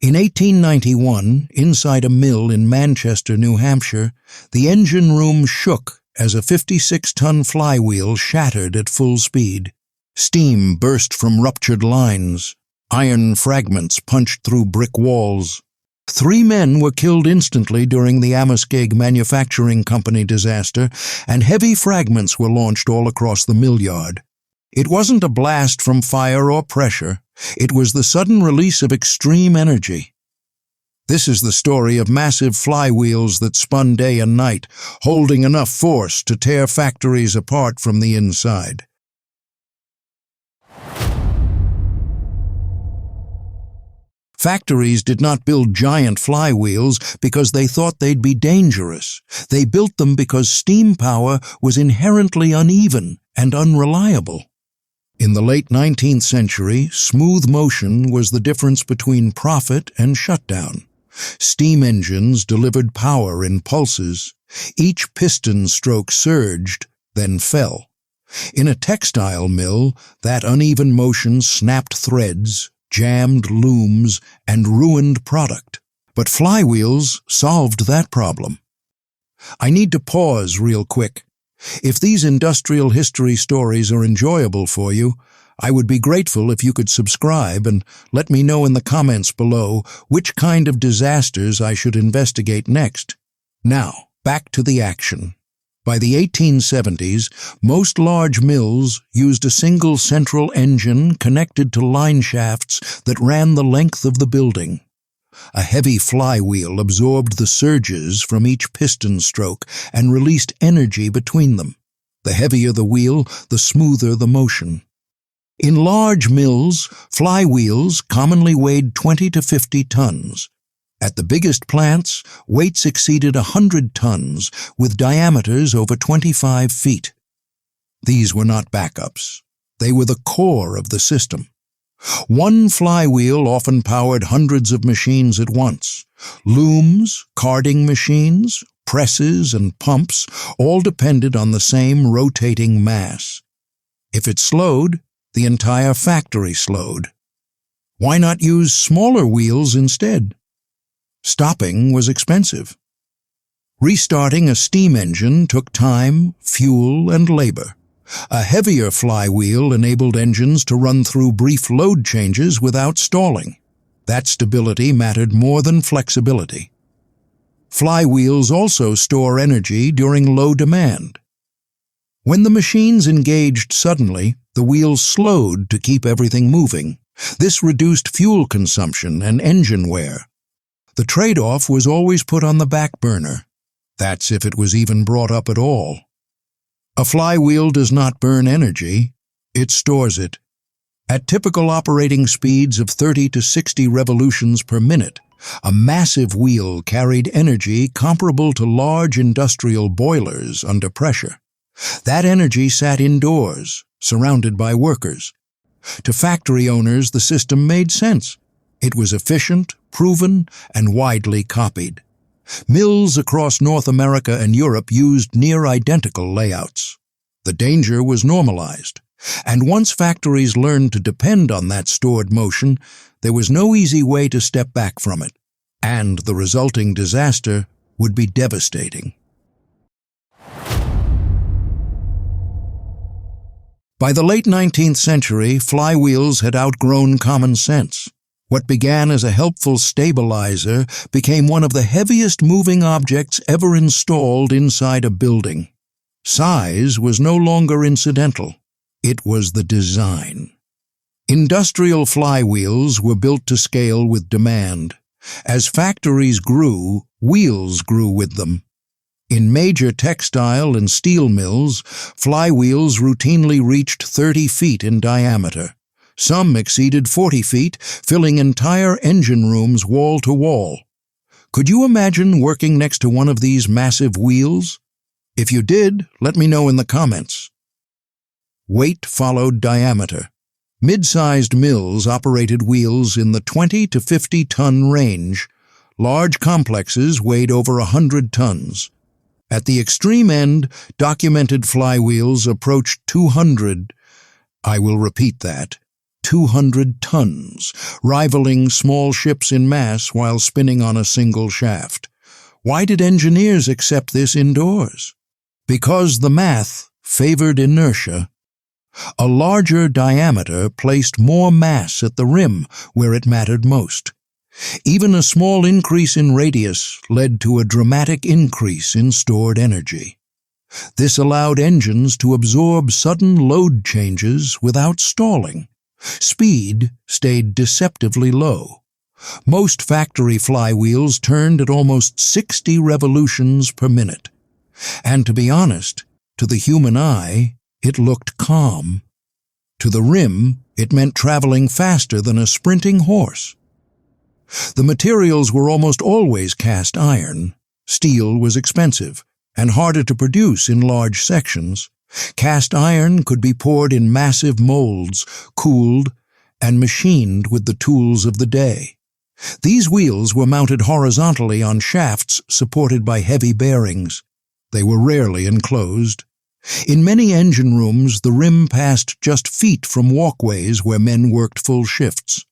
In 1891, inside a mill in Manchester, New Hampshire, the engine room shook as a 56-ton flywheel shattered at full speed. Steam burst from ruptured lines. Iron fragments punched through brick walls. 3 men were killed instantly during the Amoskeag Manufacturing Company disaster, and heavy fragments were launched all across the mill yard. It wasn't a blast from fire or pressure. It was the sudden release of extreme energy. This is the story of massive flywheels that spun day and night, holding enough force to tear factories apart from the inside. Factories did not build giant flywheels because they thought they'd be dangerous. They built them because steam power was inherently uneven and unreliable. In the late 19th century, smooth motion was the difference between profit and shutdown. Steam engines delivered power in pulses. Each piston stroke surged, then fell. In a textile mill, that uneven motion snapped threads, jammed looms, and ruined product. But flywheels solved that problem. I need to pause real quick. If these industrial history stories are enjoyable for you, I would be grateful if you could subscribe and let me know in the comments below which kind of disasters I should investigate next. Now, back to the action. By the 1870s, most large mills used a single central engine connected to line shafts that ran the length of the building. A heavy flywheel absorbed the surges from each piston stroke and released energy between them. The heavier the wheel, the smoother the motion. In large mills, flywheels commonly weighed 20 to 50 tons. At the biggest plants, weights exceeded 100 tons, with diameters over 25 feet. These were not backups. They were the core of the system. One flywheel often powered hundreds of machines at once. Looms, carding machines, presses, and pumps all depended on the same rotating mass. If it slowed, the entire factory slowed. Why not use smaller wheels instead? Stopping was expensive. Restarting a steam engine took time, fuel, and labor. A heavier flywheel enabled engines to run through brief load changes without stalling. That stability mattered more than flexibility. Flywheels also store energy during low demand. When the machines engaged suddenly, the wheels slowed to keep everything moving. This reduced fuel consumption and engine wear. The trade-off was always put on the back burner. That's if it was even brought up at all. A flywheel does not burn energy, it stores it. At typical operating speeds of 30 to 60 revolutions per minute, a massive wheel carried energy comparable to large industrial boilers under pressure. That energy sat indoors, surrounded by workers. To factory owners, the system made sense. It was efficient, proven, and widely copied. Mills across North America and Europe used near-identical layouts. The danger was normalized, and once factories learned to depend on that stored motion, there was no easy way to step back from it, and the resulting disaster would be devastating. By the late 19th century, flywheels had outgrown common sense. What began as a helpful stabilizer became one of the heaviest moving objects ever installed inside a building. Size was no longer incidental. It was the design. Industrial flywheels were built to scale with demand. As factories grew, wheels grew with them. In major textile and steel mills, flywheels routinely reached 30 feet in diameter. Some exceeded 40 feet, filling entire engine rooms wall to wall. Could you imagine working next to one of these massive wheels? If you did, let me know in the comments. Weight followed diameter. Mid-sized mills operated wheels in the 20 to 50-ton range. Large complexes weighed over 100 tons. At the extreme end, documented flywheels approached 200. I will repeat that. 200 tons, rivaling small ships in mass while spinning on a single shaft. Why did engineers accept this indoors? Because the math favored inertia. A larger diameter placed more mass at the rim where it mattered most. Even a small increase in radius led to a dramatic increase in stored energy. This allowed engines to absorb sudden load changes without stalling. Speed stayed deceptively low. Most factory flywheels turned at almost 60 revolutions per minute. And to be honest, to the human eye, it looked calm. To the rim, it meant traveling faster than a sprinting horse. The materials were almost always cast iron. Steel was expensive and harder to produce in large sections. Cast iron could be poured in massive molds, cooled, and machined with the tools of the day. These wheels were mounted horizontally on shafts supported by heavy bearings. They were rarely enclosed. In many engine rooms, the rim passed just feet from walkways where men worked full shifts.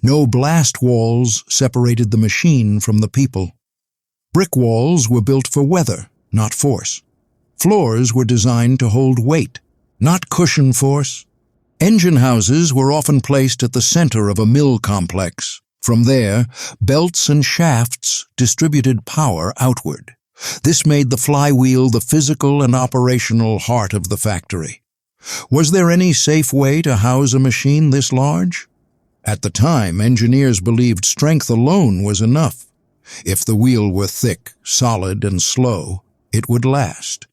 No blast walls separated the machine from the people. Brick walls were built for weather, not force. Floors were designed to hold weight, not cushion force. Engine houses were often placed at the center of a mill complex. From there, belts and shafts distributed power outward. This made the flywheel the physical and operational heart of the factory. Was there any safe way to house a machine this large? At the time, engineers believed strength alone was enough. If the wheel were thick, solid, and slow, it would last.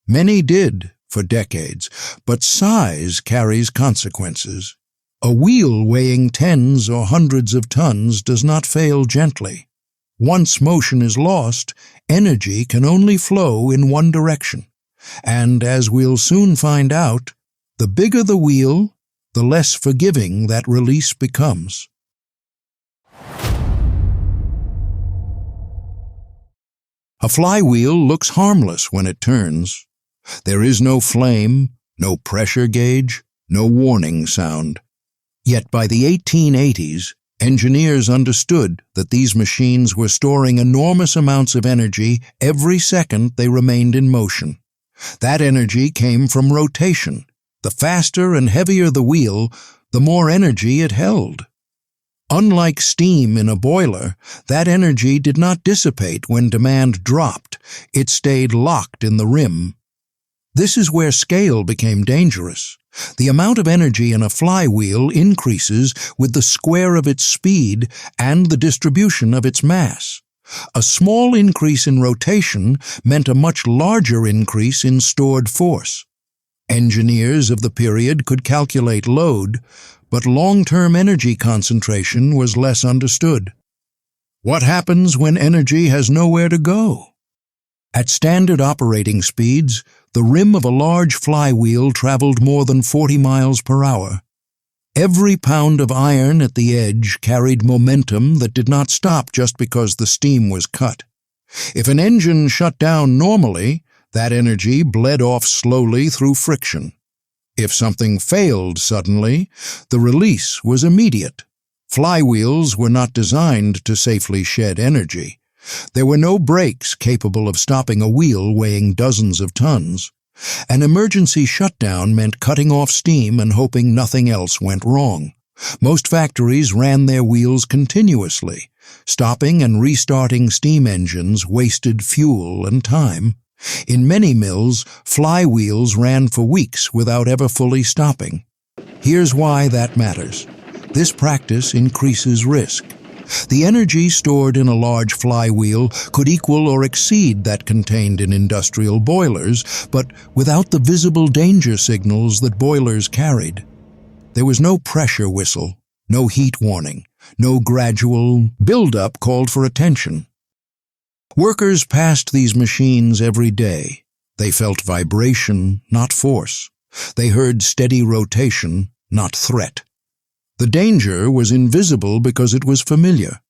Many did for decades, but size carries consequences. A wheel weighing tens or hundreds of tons does not fail gently. Once motion is lost, energy can only flow in one direction. And as we'll soon find out, the bigger the wheel, the less forgiving that release becomes. A flywheel looks harmless when it turns. There is no flame, no pressure gauge, no warning sound. Yet by the 1880s, engineers understood that these machines were storing enormous amounts of energy every second they remained in motion. That energy came from rotation. The faster and heavier the wheel, the more energy it held. Unlike steam in a boiler, that energy did not dissipate when demand dropped. It stayed locked in the rim. This is where scale became dangerous. The amount of energy in a flywheel increases with the square of its speed and the distribution of its mass. A small increase in rotation meant a much larger increase in stored force. Engineers of the period could calculate load, but long-term energy concentration was less understood. What happens when energy has nowhere to go? At standard operating speeds, the rim of a large flywheel traveled more than 40 miles per hour. Every pound of iron at the edge carried momentum that did not stop just because the steam was cut. If an engine shut down normally, that energy bled off slowly through friction. If something failed suddenly, the release was immediate. Flywheels were not designed to safely shed energy. There were no brakes capable of stopping a wheel weighing dozens of tons. An emergency shutdown meant cutting off steam and hoping nothing else went wrong. Most factories ran their wheels continuously. Stopping and restarting steam engines wasted fuel and time. In many mills, flywheels ran for weeks without ever fully stopping. Here's why that matters. This practice increases risk. The energy stored in a large flywheel could equal or exceed that contained in industrial boilers, but without the visible danger signals that boilers carried. There was no pressure whistle, no heat warning, no gradual build-up called for attention. Workers passed these machines every day. They felt vibration, not force. They heard steady rotation, not threat. The danger was invisible because it was familiar.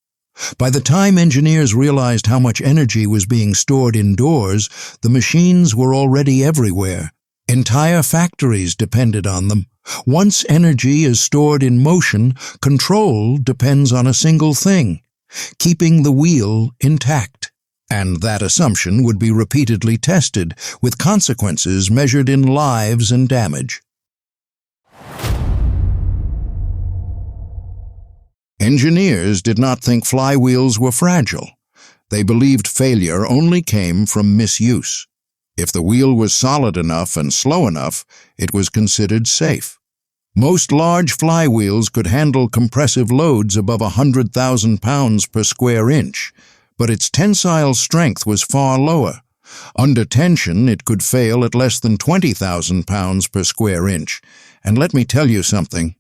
By the time engineers realized how much energy was being stored indoors, the machines were already everywhere. Entire factories depended on them. Once energy is stored in motion, control depends on a single thing: keeping the wheel intact. And that assumption would be repeatedly tested, with consequences measured in lives and damage. Engineers did not think flywheels were fragile. They believed failure only came from misuse. If the wheel was solid enough and slow enough, it was considered safe. Most large flywheels could handle compressive loads above 100,000 pounds per square inch, but its tensile strength was far lower. Under tension, it could fail at less than 20,000 pounds per square inch. And let me tell you something,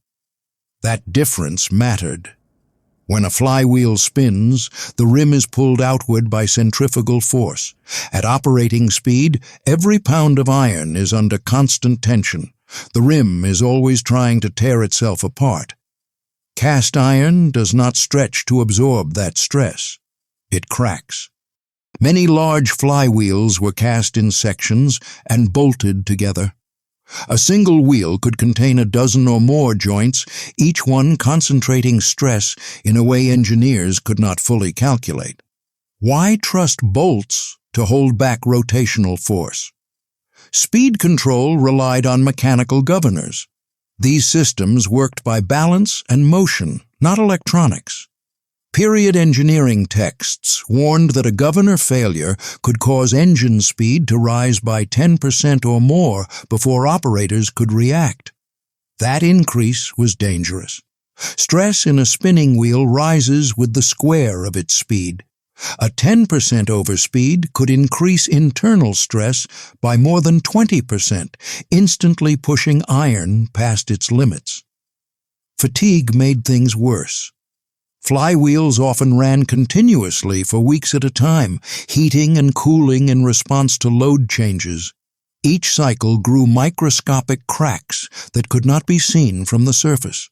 that difference mattered. When a flywheel spins, the rim is pulled outward by centrifugal force. At operating speed, every pound of iron is under constant tension. The rim is always trying to tear itself apart. Cast iron does not stretch to absorb that stress. It cracks. Many large flywheels were cast in sections and bolted together. A single wheel could contain a dozen or more joints, each one concentrating stress in a way engineers could not fully calculate. Why trust bolts to hold back rotational force? Speed control relied on mechanical governors. These systems worked by balance and motion, not electronics. Period engineering texts warned that a governor failure could cause engine speed to rise by 10% or more before operators could react. That increase was dangerous. Stress in a spinning wheel rises with the square of its speed. A 10% overspeed could increase internal stress by more than 20%, instantly pushing iron past its limits. Fatigue made things worse. Flywheels often ran continuously for weeks at a time, heating and cooling in response to load changes. Each cycle grew microscopic cracks that could not be seen from the surface.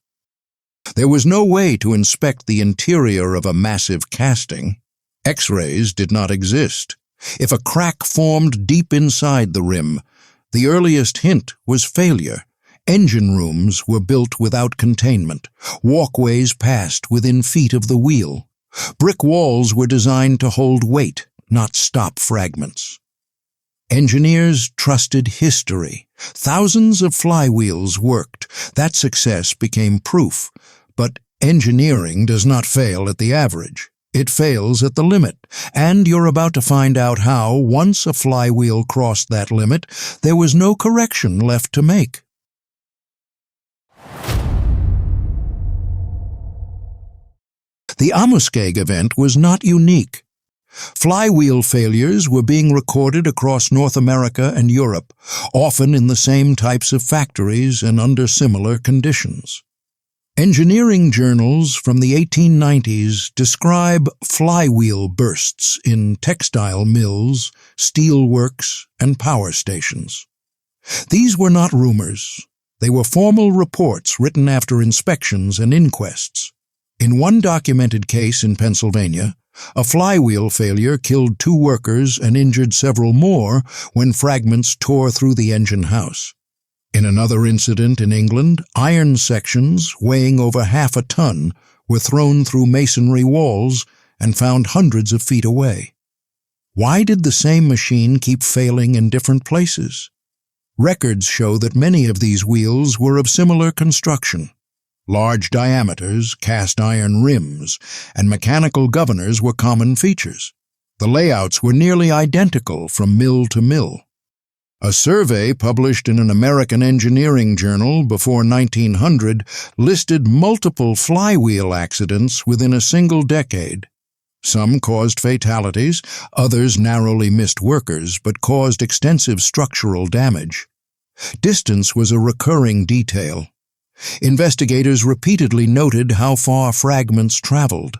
There was no way to inspect the interior of a massive casting. X-rays did not exist. If a crack formed deep inside the rim, the earliest hint was failure. Engine rooms were built without containment. Walkways passed within feet of the wheel. Brick walls were designed to hold weight, not stop fragments. Engineers trusted history. Thousands of flywheels worked. That success became proof. But engineering does not fail at the average. It fails at the limit, and you're about to find out how, once a flywheel crossed that limit, there was no correction left to make. The Amoskeag event was not unique. Flywheel failures were being recorded across North America and Europe, often in the same types of factories and under similar conditions. Engineering journals from the 1890s describe flywheel bursts in textile mills, steel works, and power stations. These were not rumors. They were formal reports written after inspections and inquests. In one documented case in Pennsylvania, a flywheel failure killed 2 workers and injured several more when fragments tore through the engine house. In another incident in England, iron sections weighing over half a ton were thrown through masonry walls and found hundreds of feet away. Why did the same machine keep failing in different places? Records show that many of these wheels were of similar construction. Large diameters, cast iron rims, and mechanical governors were common features. The layouts were nearly identical from mill to mill. A survey published in an American engineering journal before 1900 listed multiple flywheel accidents within a single decade. Some caused fatalities, others narrowly missed workers, but caused extensive structural damage. Distance was a recurring detail. Investigators repeatedly noted how far fragments traveled.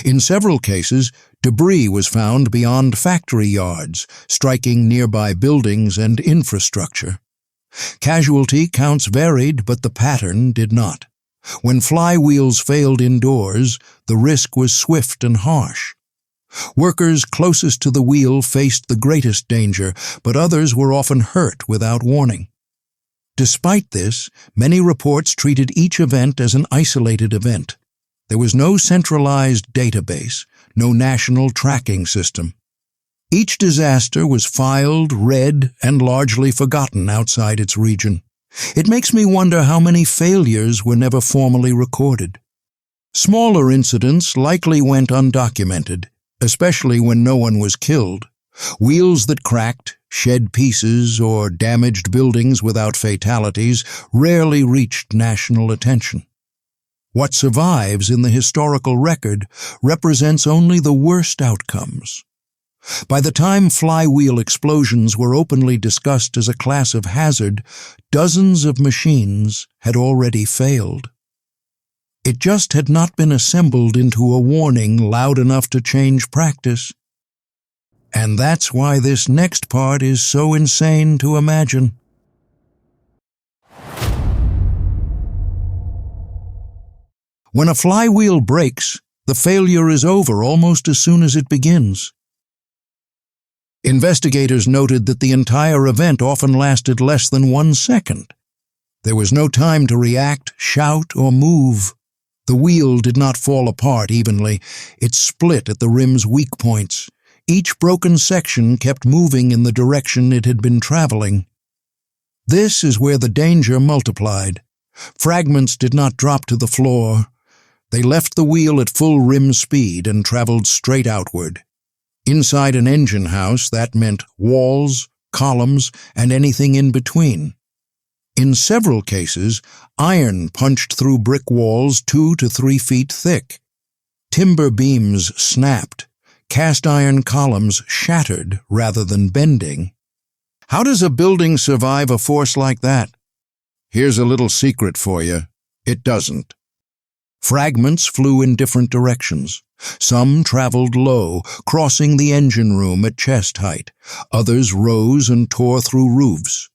In several cases, debris was found beyond factory yards, striking nearby buildings and infrastructure. Casualty counts varied, but the pattern did not. When flywheels failed indoors, the risk was swift and harsh. Workers closest to the wheel faced the greatest danger, but others were often hurt without warning. Despite this, many reports treated each event as an isolated event. There was no centralized database, no national tracking system. Each disaster was filed, read, and largely forgotten outside its region. It makes me wonder how many failures were never formally recorded. Smaller incidents likely went undocumented, especially when no one was killed. Wheels that cracked, shed pieces, or damaged buildings without fatalities rarely reached national attention. What survives in the historical record represents only the worst outcomes. By the time flywheel explosions were openly discussed as a class of hazard, dozens of machines had already failed. It just had not been assembled into a warning loud enough to change practice. And that's why this next part is so insane to imagine. When a flywheel breaks, the failure is over almost as soon as it begins. Investigators noted that the entire event often lasted less than 1 second. There was no time to react, shout, or move. The wheel did not fall apart evenly. It split at the rim's weak points. Each broken section kept moving in the direction it had been traveling. This is where the danger multiplied. Fragments did not drop to the floor. They left the wheel at full rim speed and traveled straight outward. Inside an engine house, that meant walls, columns, and anything in between. In several cases, iron punched through brick walls 2 to 3 feet thick. Timber beams snapped. Cast iron columns shattered rather than bending. How does a building survive a force like that? Here's a little secret for you. It doesn't. Fragments flew in different directions. Some traveled low, crossing the engine room at chest height. Others rose and tore through roofs.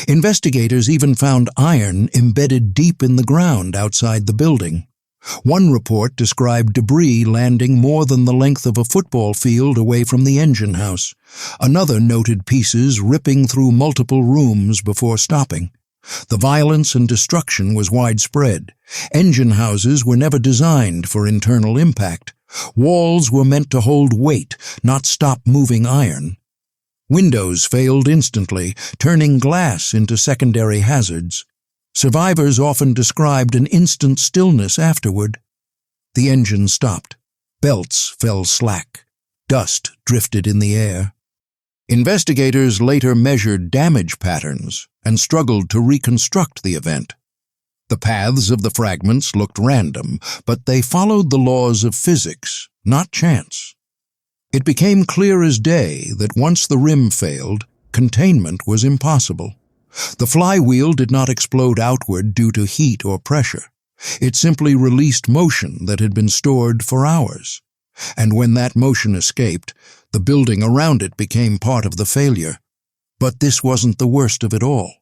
Investigators even found iron embedded deep in the ground outside the building. One report described debris landing more than the length of a football field away from the engine house. Another noted pieces ripping through multiple rooms before stopping. The violence and destruction was widespread. Engine houses were never designed for internal impact. Walls were meant to hold weight, not stop moving iron. Windows failed instantly, turning glass into secondary hazards. Survivors often described an instant stillness afterward. The engine stopped. Belts fell slack. Dust drifted in the air. Investigators later measured damage patterns and struggled to reconstruct the event. The paths of the fragments looked random, but they followed the laws of physics, not chance. It became clear as day that once the rim failed, containment was impossible. The flywheel did not explode outward due to heat or pressure. It simply released motion that had been stored for hours. And when that motion escaped, the building around it became part of the failure. But this wasn't the worst of it all.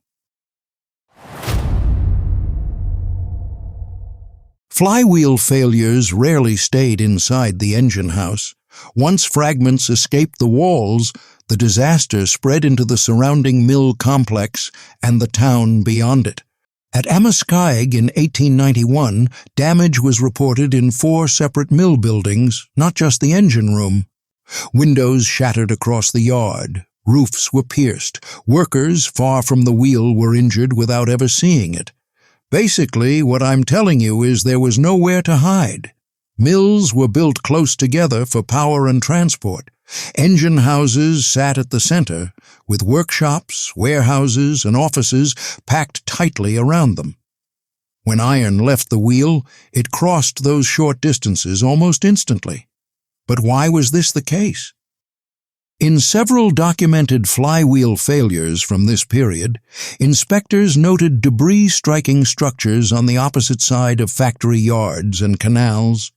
Flywheel failures rarely stayed inside the engine house. Once fragments escaped the walls, the disaster spread into the surrounding mill complex and the town beyond it. At Amoskeag in 1891, damage was reported in 4 separate mill buildings, not just the engine room. Windows shattered across the yard. Roofs were pierced. Workers far from the wheel were injured without ever seeing it. Basically, what I'm telling you is there was nowhere to hide. Mills were built close together for power and transport. Engine houses sat at the center, with workshops, warehouses, and offices packed tightly around them. When iron left the wheel, it crossed those short distances almost instantly. But why was this the case? In several documented flywheel failures from this period, inspectors noted debris striking structures on the opposite side of factory yards and canals.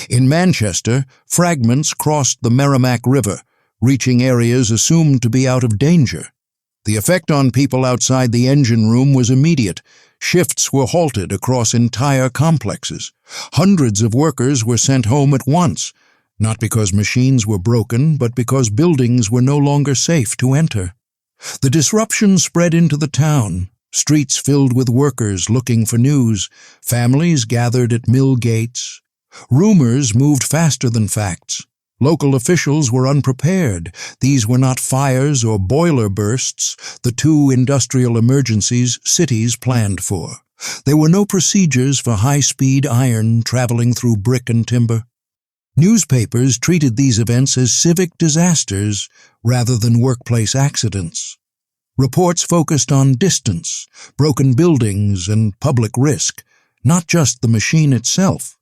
In Manchester, fragments crossed the Merrimack River, reaching areas assumed to be out of danger. The effect on people outside the engine room was immediate. Shifts were halted across entire complexes. Hundreds of workers were sent home at once, not because machines were broken, but because buildings were no longer safe to enter. The disruption spread into the town. streets filled with workers looking for news, families gathered at mill gates. Rumors moved faster than facts. Local officials were unprepared. These were not fires or boiler bursts, the two industrial emergencies cities planned for. There were no procedures for high-speed iron traveling through brick and timber. Newspapers treated these events as civic disasters rather than workplace accidents. Reports focused on distance, broken buildings, and public risk, not just the machine itself.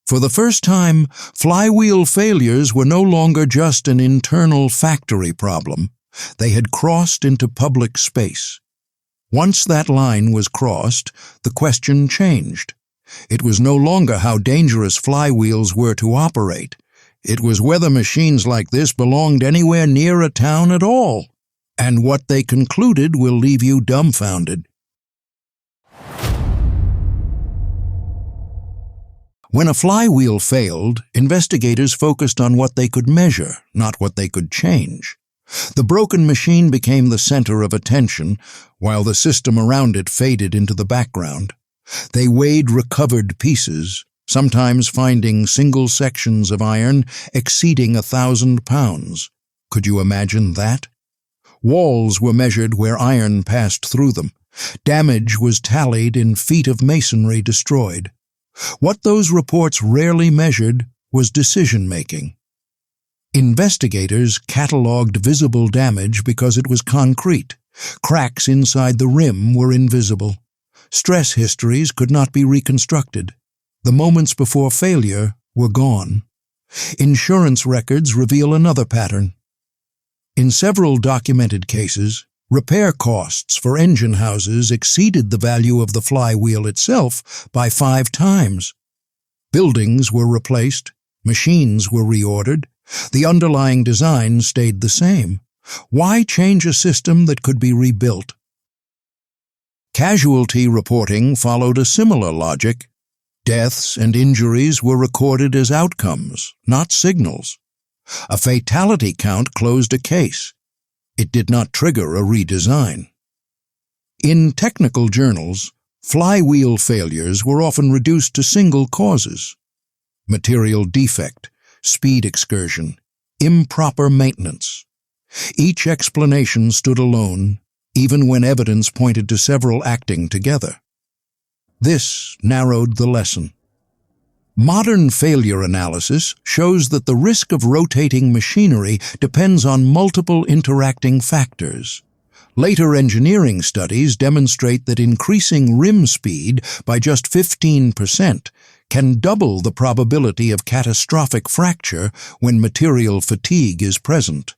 For the first time, flywheel failures were no longer just an internal factory problem. They had crossed into public space. Once that line was crossed, the question changed. It was no longer how dangerous flywheels were to operate. It was whether machines like this belonged anywhere near a town at all. And what they concluded will leave you dumbfounded. When a flywheel failed, investigators focused on what they could measure, not what they could change. The broken machine became the center of attention, while the system around it faded into the background. They weighed recovered pieces, sometimes finding single sections of iron exceeding 1,000 pounds. Could you imagine that? Walls were measured where iron passed through them. Damage was tallied in feet of masonry destroyed. What those reports rarely measured was decision-making. Investigators catalogued visible damage because it was concrete. Cracks inside the rim were invisible. Stress histories could not be reconstructed. The moments before failure were gone. Insurance records reveal another pattern. In several documented cases, repair costs for engine houses exceeded the value of the flywheel itself by 5 times. Buildings were replaced, machines were reordered, the underlying design stayed the same. Why change a system that could be rebuilt? Casualty reporting followed a similar logic. Deaths and injuries were recorded as outcomes, not signals. A fatality count closed a case. It did not trigger a redesign. In technical journals, flywheel failures were often reduced to single causes: material defect, speed excursion, improper maintenance. Each explanation stood alone, even when evidence pointed to several acting together. This narrowed the lesson. Modern failure analysis shows that the risk of rotating machinery depends on multiple interacting factors. Later engineering studies demonstrate that increasing rim speed by just 15% can double the probability of catastrophic fracture when material fatigue is present.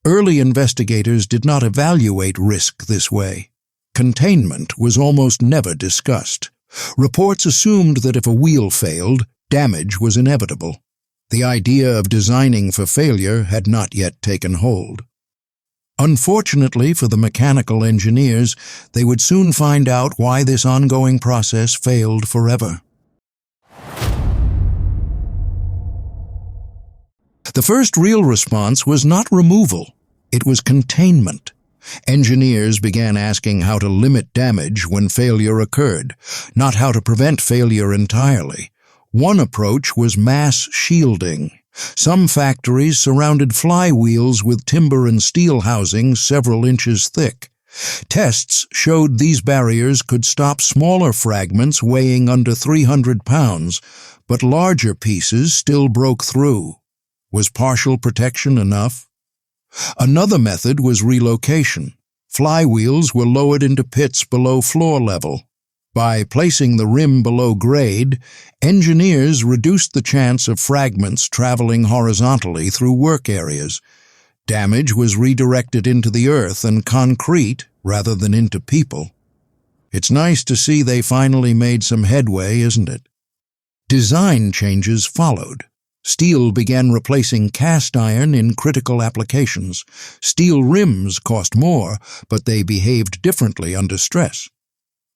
Early investigators did not evaluate risk this way. Containment was almost never discussed. Reports assumed that if a wheel failed, damage was inevitable. The idea of designing for failure had not yet taken hold. Unfortunately for the mechanical engineers, they would soon find out why this ongoing process failed forever. The first real response was not removal, it was containment. Engineers began asking how to limit damage when failure occurred, not how to prevent failure entirely. One approach was mass shielding. Some factories surrounded flywheels with timber and steel housings several inches thick. Tests showed these barriers could stop smaller fragments weighing under 300 pounds, but larger pieces still broke through. Was partial protection enough? Another method was relocation. Flywheels were lowered into pits below floor level. By placing the rim below grade, engineers reduced the chance of fragments traveling horizontally through work areas. Damage was redirected into the earth and concrete rather than into people. It's nice to see they finally made some headway, isn't it? Design changes followed. Steel began replacing cast iron in critical applications. Steel rims cost more, but they behaved differently under stress.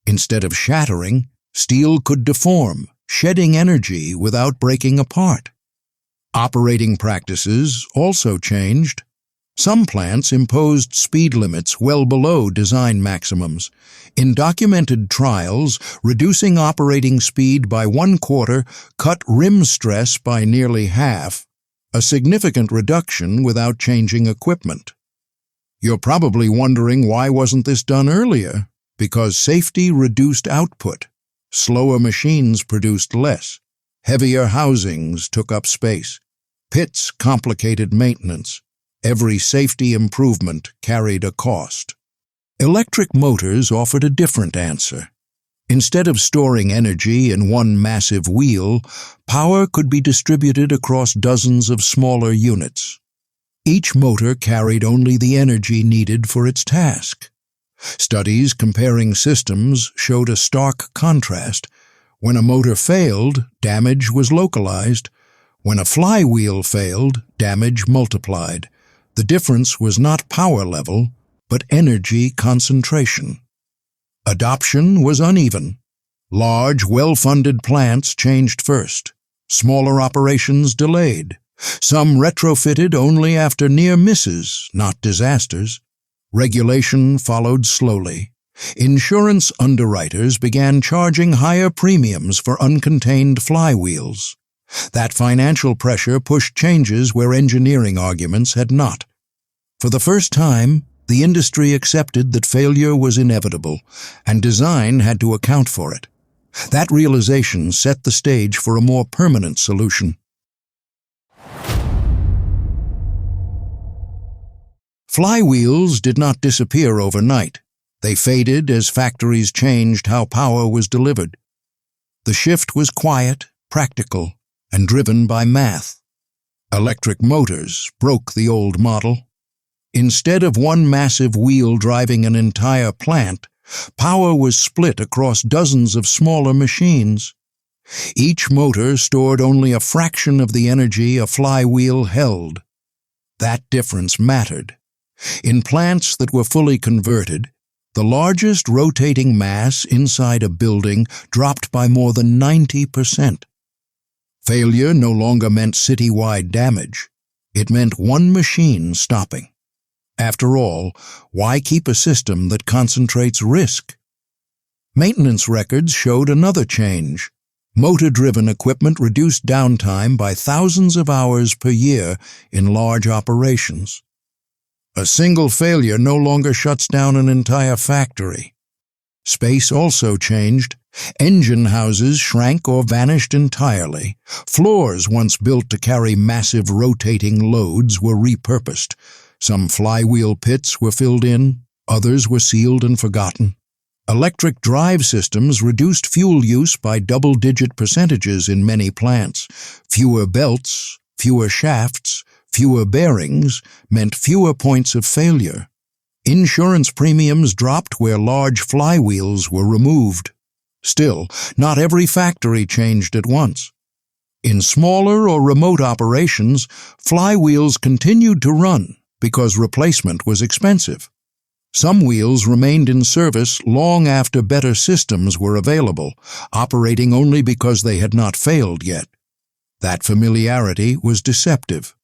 Instead of shattering, steel could deform, shedding energy without breaking apart. Operating practices also changed. Some plants imposed speed limits well below design maximums. In documented trials, reducing operating speed by 1/4 cut rim stress by nearly half, a significant reduction without changing equipment. You're probably wondering why wasn't this done earlier? Because safety reduced output. Slower machines produced less. Heavier housings took up space. Pits complicated maintenance. Every safety improvement carried a cost. Electric motors offered a different answer. Instead of storing energy in one massive wheel, power could be distributed across dozens of smaller units. Each motor carried only the energy needed for its task. Studies comparing systems showed a stark contrast. When a motor failed, damage was localized. When a flywheel failed, damage multiplied. The difference was not power level, but energy concentration. Adoption was uneven. Large, well-funded plants changed first. Smaller operations delayed. Some retrofitted only after near misses, not disasters. Regulation followed slowly. Insurance underwriters began charging higher premiums for uncontained flywheels. That financial pressure pushed changes where engineering arguments had not. For the first time, the industry accepted that failure was inevitable, and design had to account for it. That realization set the stage for a more permanent solution. Flywheels did not disappear overnight. They faded as factories changed how power was delivered. The shift was quiet, practical, and driven by math. Electric motors broke the old model. Instead of one massive wheel driving an entire plant, power was split across dozens of smaller machines. Each motor stored only a fraction of the energy a flywheel held. That difference mattered. In plants that were fully converted, the largest rotating mass inside a building dropped by more than 90%. Failure no longer meant citywide damage. It meant one machine stopping. After all, why keep a system that concentrates risk? Maintenance records showed another change. Motor-driven equipment reduced downtime by thousands of hours per year in large operations. A single failure no longer shuts down an entire factory. Space also changed. Engine houses shrank or vanished entirely. Floors once built to carry massive rotating loads were repurposed. Some flywheel pits were filled in, others were sealed and forgotten. Electric drive systems reduced fuel use by double-digit percentages in many plants. Fewer belts, fewer shafts, fewer bearings meant fewer points of failure. Insurance premiums dropped where large flywheels were removed. Still, not every factory changed at once. In smaller or remote operations, flywheels continued to run because replacement was expensive. Some wheels remained in service long after better systems were available, operating only because they had not failed yet. That familiarity was deceptive.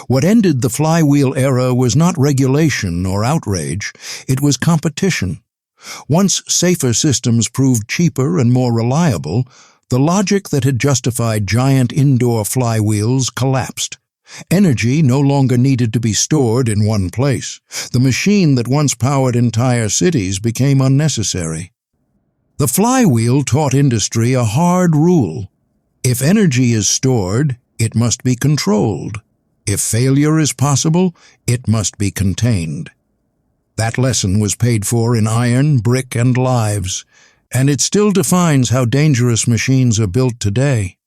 What ended the flywheel era was not regulation or outrage, it was competition. Once safer systems proved cheaper and more reliable, the logic that had justified giant indoor flywheels collapsed. Energy no longer needed to be stored in one place. The machine that once powered entire cities became unnecessary. The flywheel taught industry a hard rule. If energy is stored, it must be controlled. If failure is possible, it must be contained. That lesson was paid for in iron, brick, and lives, and it still defines how dangerous machines are built today.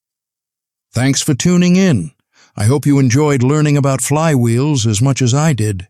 Thanks for tuning in. I hope you enjoyed learning about flywheels as much as I did.